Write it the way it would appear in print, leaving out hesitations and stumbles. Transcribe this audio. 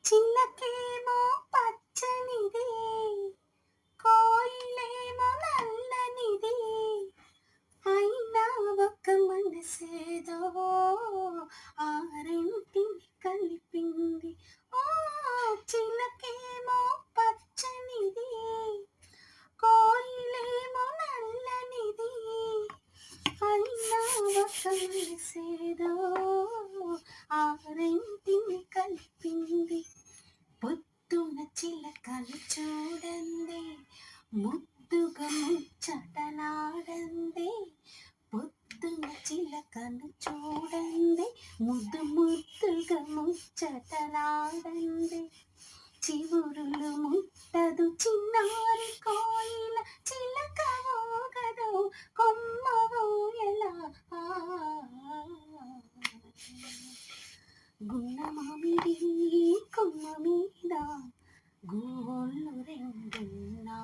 చిలకేమో పచ్చనిది, కోయిలేమో నల్లనిది, అయినా ఒక మనసేదో ఆ రెంటిని కలిపింది. ఓ చిలకేమో పచ్చనిది, కోయిలేమో నల్లనిది, అయినా ఒక మనసేదో ఆ రెంటిని కలిపింది. పొద్దున చిలకలు చూడండి, ముద్దుగా ముచ్చటలాడండి. పొద్దున చిలకలు చూడండి, ముద్దు ముద్దుగా ముచ్చటలాడండి. చివురులు ముట్టదు చిన్నారి కోయిల, చిలక ఊగదు కొమ్మవో ఎలా. గున్న మామిడి కొమ్మ మీద గోళ్ళు రెండున్నా,